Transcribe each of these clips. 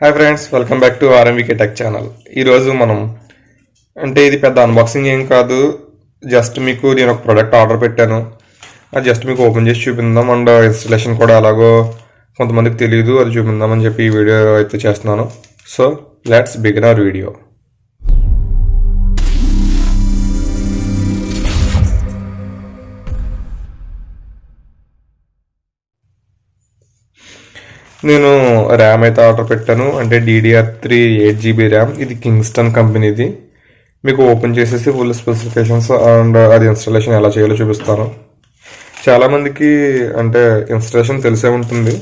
Hi friends, welcome back to RMVK tech channel. ఈరోజు మనం ఇది పెద్ద అన్బాక్సింగ్ ఏం కాదు. జస్ట్ మీకు నేను ఒక ప్రోడక్ట్ ఆర్డర్ పెట్టాను. అది జస్ట్ మీకు ఓపెన్ చేసి చూపిందాం అండ్ ఇన్స్టలేషన్ కూడా ఎలాగో కొంతమందికి తెలియదు, అది చూపిందామని చెప్పి ఈ వీడియో అయితే చేస్తున్నాను. So let's begin our video. నేను ర్యామ్ అయితే ఆర్డర్ పెట్టాను. DDR3 8GB RAM. ఇది కింగ్స్టన్ కంపెనీది. మీకు ఓపెన్ చేసేసి ఫుల్ స్పెసిఫికేషన్స్ అండ్ అది ఇన్స్టాలేషన్ ఎలా చేయాలో చూపిస్తాను. చాలామందికి ఇన్స్టాలేషన్ తెలిసే ఉంటుంది.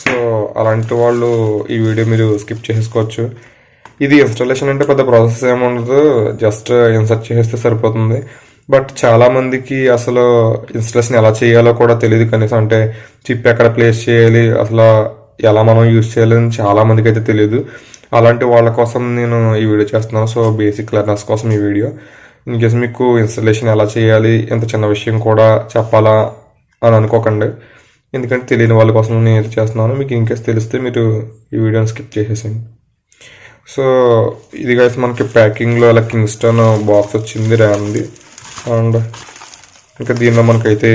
సో అలాంటి వాళ్ళు ఈ వీడియో మీరు స్కిప్ చేసుకోవచ్చు. ఇది ఇన్స్టాలేషన్ పెద్ద ప్రాసెస్ ఏముండదు, జస్ట్ ఇన్సర్ట్ చేస్తే సరిపోతుంది. బట్ చాలామందికి అసలు ఇన్స్టాలేషన్ ఎలా చేయాలో కూడా తెలియదు. కనీసం చిప్ ఎక్కడ ప్లేస్ చేయాలి, అసలు ఎలా మనం యూజ్ చేయాలని చాలామందికి అయితే తెలియదు. అలాంటి వాళ్ళ కోసం నేను ఈ వీడియో చేస్తున్నాను. సో బేసిక్ లెర్నర్స్ కోసం ఈ వీడియో. ఇన్ కేసు మీకు ఇన్స్టాలేషన్ ఎలా చేయాలి, ఎంత చిన్న విషయం కూడా చెప్పాలా అని అనుకోకండి. ఎందుకంటే తెలియని వాళ్ళ కోసం నేను ఇది చేస్తున్నాను. మీకు ఇన్ కేసు తెలిస్తే మీరు ఈ వీడియోని స్కిప్ చేసేసండి. సో ఇది గైస్ మనకి ప్యాకింగ్లో అలా కింగ్స్టన్ బాక్స్ వచ్చింది ర్యామ్ది. అండ్ ఇంకా దీనిలో మనకైతే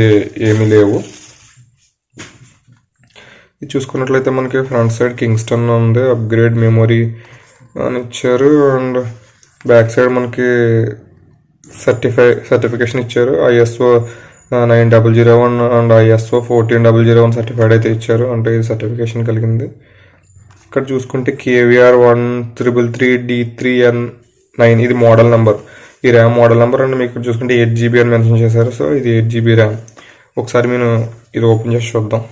ఏమీ లేవు. ఇది చూసుకున్నట్లయితే మనకి ఫ్రంట్ సైడ్ కింగ్స్టన్ ఉంది, అప్గ్రేడ్ మెమొరీ అని ఇచ్చారు. అండ్ బ్యాక్ సైడ్ మనకి సర్టిఫికేషన్ ఇచ్చారు. ISO 9001 అండ్ ISO 14001 సర్టిఫైడ్ అయితే ఇచ్చారు. ఇది సర్టిఫికేషన్ కలిగింది. ఇక్కడ చూసుకుంటే KVR 1333D3N9 ఇది మోడల్ నెంబర్. ఈ ర్యామ్ మోడల్ నెంబర్ అండ్ మీకు చూసుకుంటే 8GB అని మెన్షన్ చేశారు. సో ఇది 8GB ర్యామ్. ఒకసారి నేను ఇది ఓపెన్ చేసి చూద్దాం.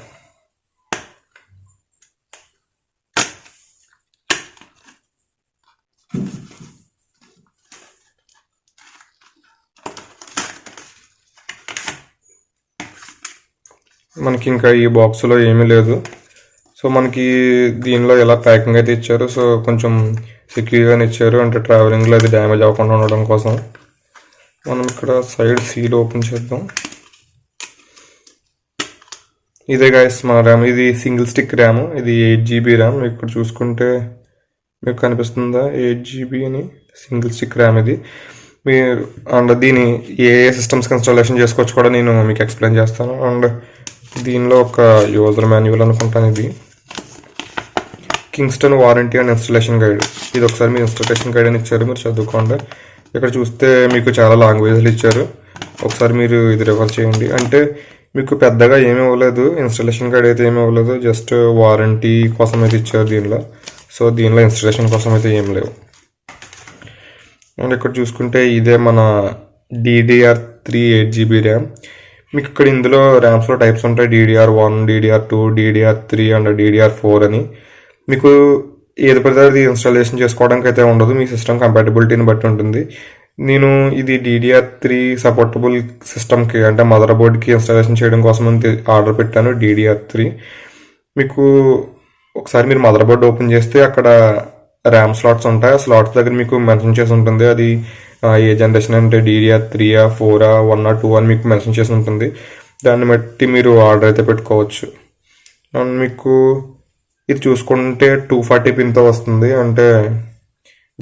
మనకి ఇంకా ఈ బాక్స్లో ఏమీ లేదు. సో మనకి దీనిలో ఎలా ప్యాకింగ్ అయితే ఇచ్చారు. సో కొంచెం సెక్యూర్గానే ఇచ్చారు. ట్రావెలింగ్లో అది డ్యామేజ్ అవ్వకుండా ఉండడం కోసం. మనం ఇక్కడ సైడ్ సీల్ ఓపెన్ చేద్దాం. ఇదే గాయస్ మన ర్యామ్. ఇది సింగిల్ స్టిక్ ర్యామ్. ఇది 8GB ర్యామ్. ఇక్కడ చూసుకుంటే మీకు కనిపిస్తుందా 8GB అని సింగిల్ స్టిక్ ర్యామ్ ఇది. మీరు దీని ఏ సిస్టమ్స్కి ఇన్స్టాలేషన్ చేసుకోవచ్చు కూడా నేను మీకు ఎక్స్ప్లెయిన్ చేస్తాను. దీనిలో ఒక యూజర్ మాన్యువల్ అనుకుంటాను. ఇది Kingston warranty and installation guide. ఇది ఒకసారి మీరు ఇన్స్టాలేషన్ గైడ్ అని ఇచ్చారు, మీరు చదువుకోండి. ఇక్కడ చూస్తే మీకు చాలా లాంగ్వేజ్లు ఇచ్చారు. ఒకసారి మీరు ఇది రిఫర్ చేయండి. మీకు పెద్దగా ఏమీ ఇవ్వలేదు, ఇన్స్టాలేషన్ గైడ్ అయితే ఏమీ ఇవ్వలేదు. జస్ట్ వారంటీ కోసం అయితే ఇచ్చారు దీనిలో. సో దీనిలో ఇన్స్టాలేషన్ కోసం అయితే ఏం లేవు. ఇక్కడ చూసుకుంటే ఇదే మన DDR3 8GB ర్యామ్. మీకు ఇక్కడ ఇందులో ర్యామ్స్లో టైప్స్ ఉంటాయి. DDR1, DDR2, DDR3 and DDR4 అని. మీకు ఏది పడితే అది ఇన్స్టాలేషన్ చేసుకోవడానికి అయితే ఉండదు, మీ సిస్టమ్ కంపాటబిలిటీని బట్టి ఉంటుంది. నేను ఇది DDR3 సపోర్టబుల్ సిస్టమ్కి మదర్ బోర్డ్కి ఇన్స్టాలేషన్ చేయడం కోసం ఆర్డర్ పెట్టాను DDR3. మీకు ఒకసారి మీరు మదర్ బోర్డ్ ఓపెన్ చేస్తే అక్కడ ర్యామ్ స్లాట్స్ ఉంటాయి. ఆ స్లాట్స్ దగ్గర మీకు మెన్షన్ చేసి ఉంటుంది అది ఏ జనరేషన్ DDR3, 4, 1, 2 అని మీకు మెన్షన్ చేసి ఉంటుంది. దాన్ని బట్టి మీరు ఆర్డర్ అయితే పెట్టుకోవచ్చు. అండ్ మీకు ఇది చూసుకుంటే 240 పిన్తో వస్తుంది.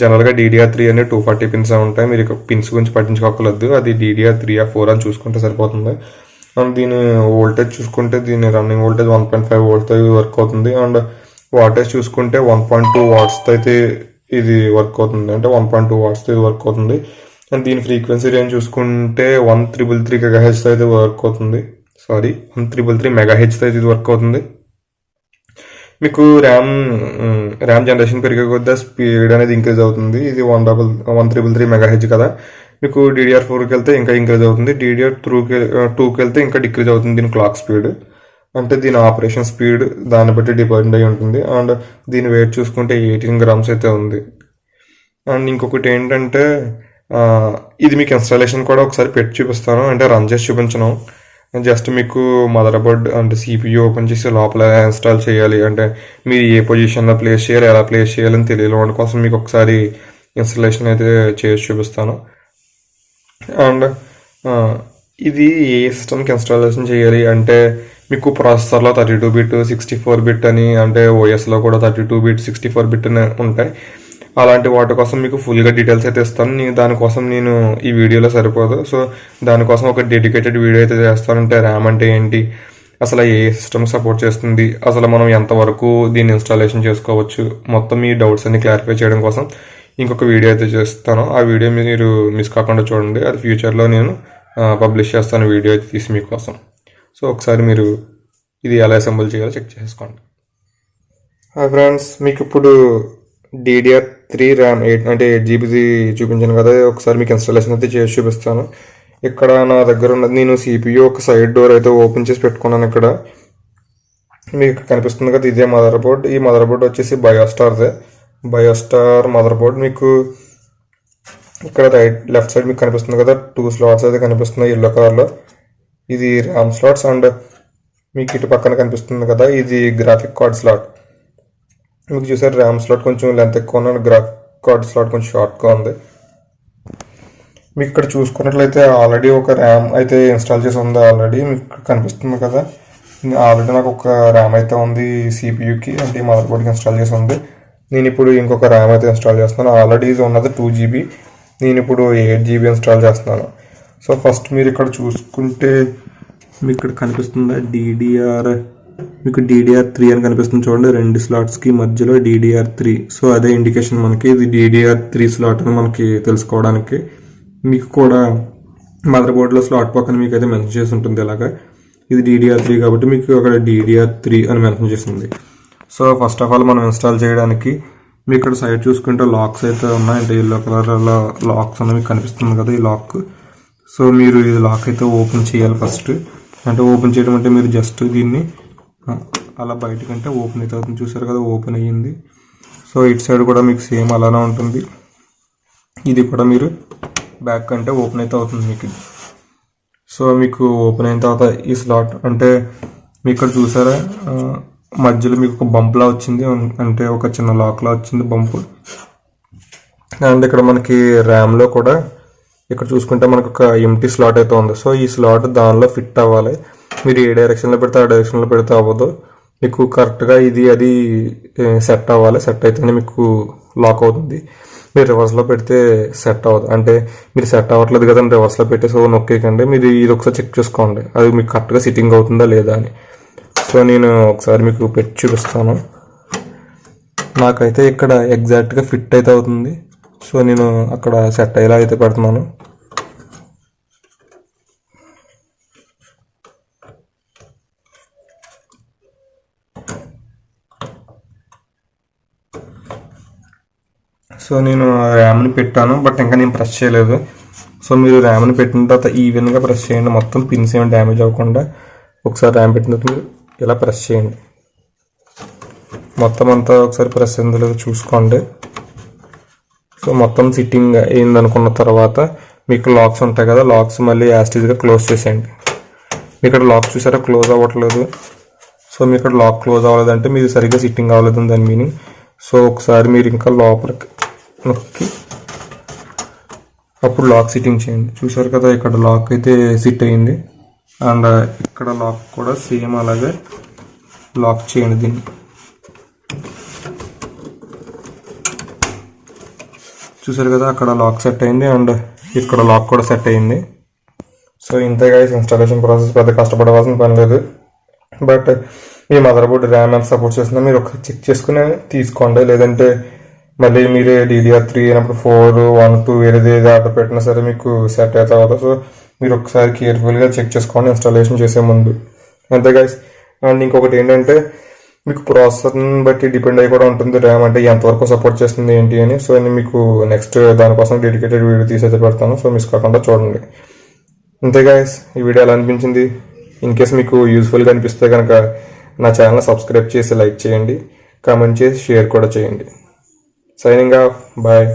జనరల్గా DDR3 అనే 240 పిన్స్ ఉంటాయి. మీరు పిన్స్ గురించి పట్టించుకోకలేదు, అది DDR3 or 4 అని చూసుకుంటే సరిపోతుంది. అండ్ దీని వోల్టేజ్ చూసుకుంటే దీని రన్నింగ్ వోల్టేజ్ 1.5 వోల్ట్తో వర్క్ అవుతుంది. అండ్ వాటేజ్ చూసుకుంటే 1.2 వాట్స్తో అయితే ఇది వర్క్ అవుతుంది. 1.2 వాట్స్తో ఇది వర్క్ అవుతుంది. అండ్ దీని ఫ్రీక్వెన్సీ రేంజ్ చూసుకుంటే 1333 GHzతో అయితే వర్క్ అవుతుంది. 1333 MHzతో అయితే ఇది వర్క్ అవుతుంది. మీకు ర్యామ్ జనరేషన్ పెరిగే కొద్ది స్పీడ్ అనేది ఇంక్రీజ్ అవుతుంది. ఇది 1333 MHz కదా. మీకు DDR4కి వెళ్తే ఇంకా ఇంక్రీజ్ అవుతుంది. DDR2కి వెళ్తే ఇంకా డిక్రీజ్ అవుతుంది దీని క్లాక్ స్పీడ్. దీని ఆపరేషన్ స్పీడ్ దాన్ని బట్టి డిపెండ్ అయి ఉంటుంది. అండ్ దీని వెయిట్ చూసుకుంటే 18 grams అయితే ఉంది. అండ్ ఇంకొకటి ఏంటంటే ఇది మీకు ఇన్స్టాలేషన్ కూడా ఒకసారి పెట్టి చూపిస్తాను. రన్ చేసి చూపించను, జస్ట్ మీకు మదర్ బోర్డ్ CPU ఓపెన్ చేసి లోపల ఇన్స్టాల్ చేయాలి. మీరు ఏ పొజిషన్లో ప్లేస్ చేయాలి, ఎలా ప్లేస్ చేయాలని తెలియని వాడి కోసం మీకు ఒకసారి ఇన్స్టాలేషన్ అయితే చేసి చూపిస్తాను. అండ్ ఇది ఏ సిస్టమ్కి ఇన్స్టాలేషన్ చేయాలి మీకు ప్రాసెసర్లో 32 బిట్ 64 బిట్ అని అంటే ఓఎస్లో కూడా 32 బిట్ 64 బిట్ అని ఉంటాయి. అలాంటి వాటి కోసం మీకు ఫుల్గా డీటెయిల్స్ అయితే ఇస్తాను. దానికోసం నేను ఈ వీడియోలో సరిపోదు. సో దానికోసం ఒక డెడికేటెడ్ వీడియో అయితే చేస్తానంటే ర్యామ్ అంటే ఏంటి, అసలు ఏ సిస్టమ్ సపోర్ట్ చేస్తుంది, అసలు మనం ఎంతవరకు దీన్ని ఇన్స్టాలేషన్ చేసుకోవచ్చు, మొత్తం మీ డౌట్స్ అన్ని క్లారిఫై చేయడం కోసం ఇంకొక వీడియో అయితే చేస్తాను. ఆ వీడియో మీరు మిస్ కాకుండా చూడండి. అది ఫ్యూచర్లో నేను పబ్లిష్ చేస్తాను వీడియో అయితే తీసి మీకోసం. సో ఒకసారి మీరు ఇది ఎలా అసెంబుల్ చేయాలో చెక్ చేసుకోండి. ఫ్రెండ్స్, మీకు ఇప్పుడు DDR3 ర్యామ్ 8GB చూపించాను కదా, ఒకసారి మీకు ఇన్స్టాలేషన్ అయితే చేసి చూపిస్తాను. ఇక్కడ నా దగ్గర ఉన్నది నేను CPU ఒక సైడ్ డోర్ అయితే ఓపెన్ చేసి పెట్టుకున్నాను. ఇక్కడ మీకు కనిపిస్తుంది కదా, ఇదే మదర్ బోర్డ్. ఈ మదర్ బోర్డ్ వచ్చేసి బయోస్టార్ మదర్ బోర్డ్. మీకు ఇక్కడ లెఫ్ట్ సైడ్ మీకు కనిపిస్తుంది కదా, 2 స్లాట్స్ అయితే కనిపిస్తున్నాయి ఎల్లో కలర్లో. ఇది ర్యామ్ స్లాట్స్. అండ్ మీకు ఇటు పక్కన కనిపిస్తుంది కదా, ఇది గ్రాఫిక్ కార్డ్ స్లాట్. మీకు చూసారు ర్యామ్ స్లాట్ కొంచెం లెంత్ ఎక్కువ ఉన్న, గ్రాఫిక్ కార్డ్ స్లాట్ కొంచెం షార్ట్గా ఉంది. మీకు ఇక్కడ చూసుకున్నట్లయితే ఆల్రెడీ ఒక ర్యామ్ అయితే ఇన్స్టాల్ చేసి ఉంది. ఆల్రెడీ మీకు కనిపిస్తుంది కదా, ఆల్రెడీ నాకు ఒక ర్యామ్ అయితే ఉంది CPUకి, అంటే మదర్ బోర్డ్కి ఇన్స్టాల్ చేసి ఉంది. నేను ఇప్పుడు ఇంకొక ర్యామ్ అయితే ఇన్స్టాల్ చేస్తున్నాను. ఆల్రెడీ ఇది ఉన్నది 2GB, నేను ఇప్పుడు 8GB ఇన్స్టాల్ చేస్తున్నాను. సో ఫస్ట్ మీరు ఇక్కడ చూసుకుంటే మీకు ఇక్కడ కనిపిస్తుంది మీకు DDR3 అని కనిపిస్తుంది చూడండి, 2 స్లాట్స్కి మధ్యలో DDR3. సో అదే ఇండికేషన్ మనకి, ఇది DDR3 స్లాట్ అని మనకి తెలుసుకోవడానికి. మీకు కూడా మదర్ బోర్డ్లో స్లాట్ పక్కన మీకు అయితే మెన్షన్ చేసి ఉంటుంది. ఇలాగా ఇది DDR3 కాబట్టి మీకు అక్కడ DDR3 అని మెన్షన్ చేసింది. సో ఫస్ట్ ఆఫ్ ఆల్ మనం ఇన్స్టాల్ చేయడానికి మీకు ఇక్కడ సైడ్ చూసుకుంటే లాక్స్ అయితే ఉన్నాయి, అంటే ఎల్లో కలర్లో లాక్స్ ఉన్నాయి మీకు కనిపిస్తుంది కదా, ఈ లాక్. సో మీరు ఇది లాక్ అయితే ఓపెన్ చేయాలి ఫస్ట్. అంటే ఓపెన్ చేయడం అంటే మీరు జస్ట్ దీన్ని అలా బయటకంటే ఓపెన్ అయితే అవుతుంది. చూసారు కదా, ఓపెన్ అయ్యింది. సో ఇటు సైడ్ కూడా మీకు సేమ్ అలానే ఉంటుంది. ఇది కూడా మీరు బ్యాక్ అంటే ఓపెన్ అయితే అవుతుంది మీకు. సో మీకు ఓపెన్ అయిన తర్వాత ఈ స్లాట్ అంటే మీకు ఇక్కడ చూసారా, మధ్యలో మీకు ఒక బంప్లా వచ్చింది, అంటే ఒక చిన్న లాక్లా వచ్చింది బంప్. అండ్ ఇక్కడ మనకి ర్యామ్లో కూడా ఇక్కడ చూసుకుంటే మనకు ఒక ఎంటీ స్లాట్ అయితే ఉంది. సో ఈ స్లాట్ దానిలో ఫిట్ అవ్వాలి. మీరు ఏ డైరెక్షన్లో పెడితే ఆ డైరెక్షన్లో పెడితే అవ్వదు. మీకు కరెక్ట్గా అది సెట్ అవ్వాలి. సెట్ అయితేనే మీకు లాక్ అవుతుంది. మీరు రివర్స్లో పెడితే సెట్ అవ్వదు. అంటే మీరు సెట్ అవ్వట్లేదు కదా అని రివర్స్లో పెట్టి సో నొక్కేకండి. మీరు ఇది ఒకసారి చెక్ చేసుకోండి, అది మీకు కరెక్ట్గా సిట్టింగ్ అవుతుందా లేదా అని. సో నేను ఒకసారి మీకు పెట్టి చూపిస్తాను. నాకైతే ఇక్కడ ఎగ్జాక్ట్గా ఫిట్ అయితే అవుతుంది. సో నేను అక్కడ సెట్ అయ్యేలా అయితే పెడుతున్నాను. సో నేను ర్యామ్ని పెట్టాను, బట్ ఇంకా నేను ప్రెస్ చేయలేదు. సో మీరు ర్యామ్ని పెట్టిన తర్వాత ఈవెన్గా ప్రెస్ చేయండి, మొత్తం పిన్స్ ఏమి డ్యామేజ్ అవ్వకుండా. ఒకసారి ర్యామ్ పెట్టిన తర్వాత మీరు ఇలా ప్రెస్ చేయండి, మొత్తం అంతా ఒకసారి ప్రెస్ అయిందో లేదో చూసుకోండి. సో మొత్తం సిట్టింగ్ అయిందనుకున్న తర్వాత మీకు లాక్స్ ఉంటాయి కదా, లాక్స్ మళ్ళీ యాస్టీజ్గా క్లోజ్ చేసేయండి. మీ ఇక్కడ లాక్ చూసారా క్లోజ్ అవ్వట్లేదు. సో మీ ఇక్కడ లాక్ క్లోజ్ అవ్వలేదంటే మీరు సరిగ్గా సిట్టింగ్ అవ్వలేదు దాని మీనింగ్. సో ఒకసారి మీరు ఇంకా లోపలికి నొక్కి అప్పుడు లాక్ సిట్టింగ్ చేయండి. చూసారు కదా, ఇక్కడ లాక్ అయితే సిట్ అయింది. అండ్ ఇక్కడ లాక్ కూడా సేమ్ అలాగే లాక్ చేయండి దీన్ని. చూసారు కదా, అక్కడ లాక్ సెట్ అయింది అండ్ ఇక్కడ లాక్ కూడా సెట్ అయింది. సో ఇంతే గైస్, ఇన్స్టాలేషన్ ప్రాసెస్ పెద్ద కష్టపడవలసిన పని లేదు. But me mother board RAM ఎంత సపోర్ట్ చేస్తుందో మీరు ఒకసారి చెక్ చేసుకుని తీసుకోండి. లేదంటే మళ్ళీ మీరే DDR3 అయినప్పుడు 4, 1, 2 వేరేది ఏది ఆర్డర్ పెట్టినా సరే మీకు సెట్ అయితే అవ్వదు. సో మీరు ఒకసారి కేర్ఫుల్గా చెక్ చేసుకోండి ఇన్స్టాలేషన్ చేసే ముందు. అంతే గైస్. అండ్ ఇంకొకటి ఏంటంటే మీకు ప్రాసెసర్ని బట్టి డిపెండ్ అయ్యి కూడా ఉంటుంది ర్యామ్ అంటే ఎంతవరకు సపోర్ట్ చేస్తుంది ఏంటి అని. సో నేను మీకు నెక్స్ట్ దానికోసం డెడికేటెడ్ వీడియో తీసి పెడతాను. సో మిస్ కాకుండా చూడండి. అంతే గైస్, ఈ వీడియో ఎలా అనిపించింది? ఇన్ కేస్ మీకు యూస్ఫుల్గా అనిపిస్తే కనుక నా ఛానల్ సబ్స్క్రైబ్ చేసి లైక్ చేయండి, కామెంట్ చేసి షేర్ కూడా చేయండి. Signing off, bye.